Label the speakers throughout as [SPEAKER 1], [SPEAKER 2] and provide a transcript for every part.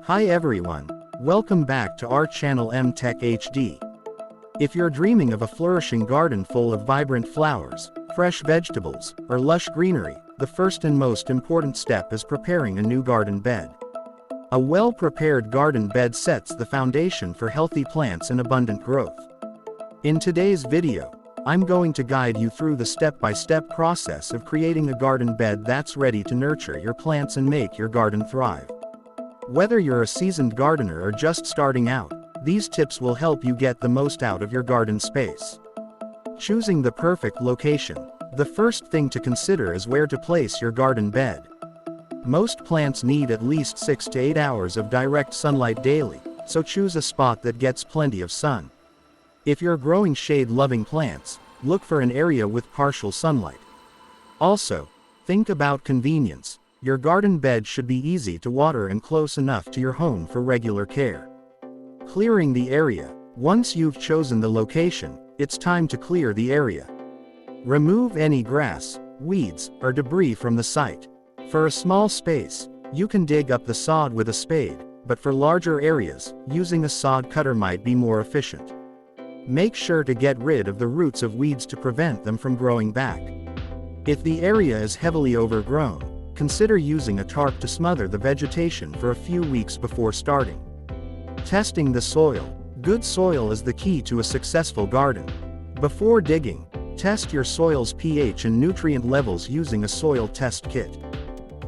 [SPEAKER 1] Hi everyone, welcome back to our channel M-Tech HD. If you're dreaming of a flourishing garden full of vibrant flowers, fresh vegetables, or lush greenery, the first and most important step is preparing a new garden bed. A well-prepared garden bed sets the foundation for healthy plants and abundant growth. In today's video, I'm going to guide you through the step-by-step process of creating a garden bed that's ready to nurture your plants and make your garden thrive. Whether you're a seasoned gardener or just starting out, these tips will help you get the most out of your garden space. Choosing the perfect location. The first thing to consider is where to place your garden bed. Most plants need at least 6 to 8 hours of direct sunlight daily, so choose a spot that gets plenty of sun. If you're growing shade-loving plants, look for an area with partial sunlight. Also, think about convenience. Your garden bed should be easy to water and close enough to your home for regular care. Clearing the area. Once you've chosen the location, it's time to clear the area. Remove any grass, weeds, or debris from the site. For a small space, you can dig up the sod with a spade, but for larger areas, using a sod cutter might be more efficient. Make sure to get rid of the roots of weeds to prevent them from growing back. If the area is heavily overgrown, consider using a tarp to smother the vegetation for a few weeks before starting. Testing the soil. Good soil is the key to a successful garden. Before digging, test your soil's pH and nutrient levels using a soil test kit.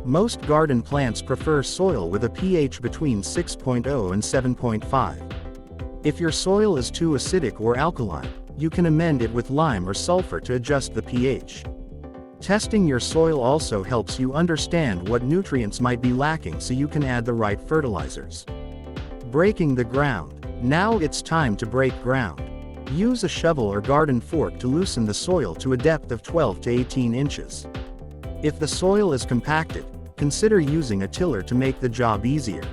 [SPEAKER 1] Most garden plants prefer soil with a pH between 6.0 and 7.5. If your soil is too acidic or alkaline, you can amend it with lime or sulfur to adjust the pH. Testing your soil also helps you understand what nutrients might be lacking so you can add the right fertilizers. Breaking the ground. Now it's time to break ground. Use a shovel or garden fork to loosen the soil to a depth of 12 to 18 inches. If the soil is compacted, consider using a tiller to make the job easier.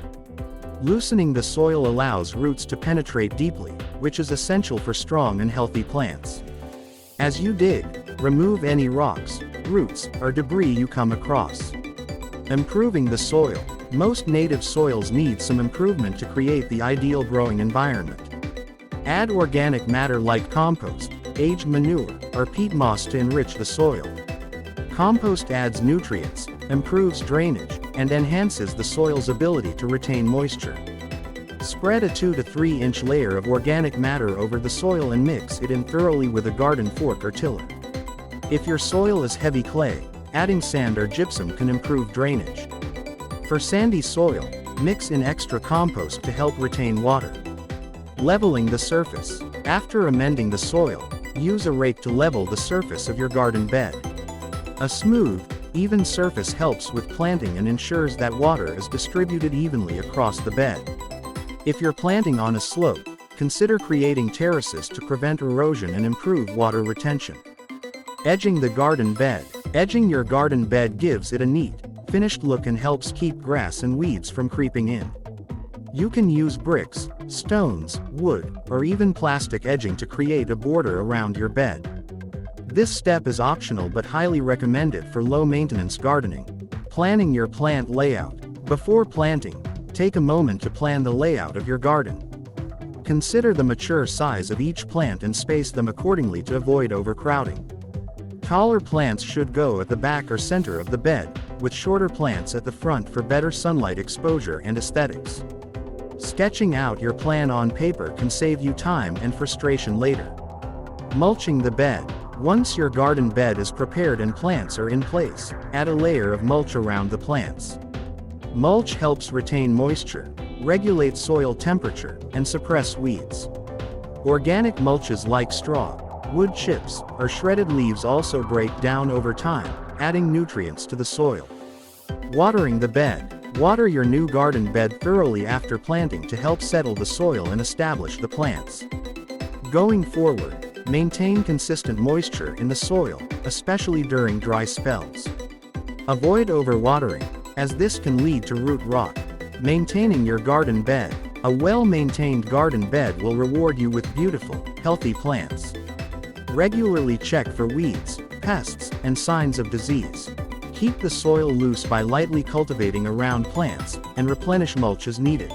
[SPEAKER 1] Loosening the soil allows roots to penetrate deeply, which is essential for strong and healthy plants. As you dig, remove any rocks, roots, or debris you come across. Improving the soil. Most native soils need some improvement to create the ideal growing environment. Add organic matter like compost, aged manure, or peat moss to enrich the soil. Compost adds nutrients, improves drainage, and enhances the soil's ability to retain moisture. Spread a 2 to 3 inch layer of organic matter over the soil and mix it in thoroughly with a garden fork or tiller. If your soil is heavy clay, adding sand or gypsum can improve drainage. For sandy soil, mix in extra compost to help retain water. Leveling the surface. After amending the soil, use a rake to level the surface of your garden bed. A smooth, even surface helps with planting and ensures that water is distributed evenly across the bed. If you're planting on a slope, consider creating terraces to prevent erosion and improve water retention. Edging the garden bed. Edging your garden bed gives it a neat, finished look and helps keep grass and weeds from creeping in. You can use bricks, stones, wood, or even plastic edging to create a border around your bed. This step is optional but highly recommended for low-maintenance gardening. Planning your plant layout. Before planting, take a moment to plan the layout of your garden. Consider the mature size of each plant and space them accordingly to avoid overcrowding. Taller plants should go at the back or center of the bed, with shorter plants at the front for better sunlight exposure and aesthetics. Sketching out your plan on paper can save you time and frustration later. Mulching the bed. Once your garden bed is prepared and plants are in place, add a layer of mulch around the plants. Mulch helps retain moisture, regulate soil temperature, and suppress weeds. Organic mulches like straw, wood chips, or shredded leaves also break down over time, adding nutrients to the soil. Watering the bed. Water your new garden bed thoroughly after planting to help settle the soil and establish the plants. Going forward, maintain consistent moisture in the soil, especially during dry spells. Avoid overwatering, as this can lead to root rot. Maintaining your garden bed. A well-maintained garden bed will reward you with beautiful, healthy plants. Regularly check for weeds, pests, and signs of disease. Keep the soil loose by lightly cultivating around plants, and replenish mulch as needed.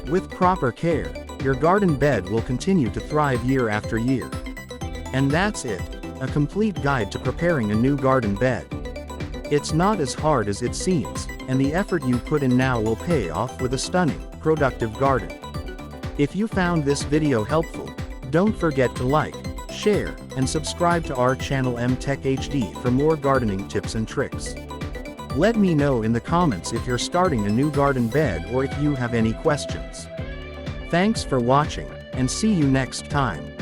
[SPEAKER 1] With proper care, your garden bed will continue to thrive year after year. And that's it, a complete guide to preparing a new garden bed. It's not as hard as it seems, and the effort you put in now will pay off with a stunning, productive garden. If you found this video helpful, don't forget to like, share, and subscribe to our channel MTech HD for more gardening tips and tricks. Let me know in the comments if you're starting a new garden bed or if you have any questions. Thanks for watching, and see you next time.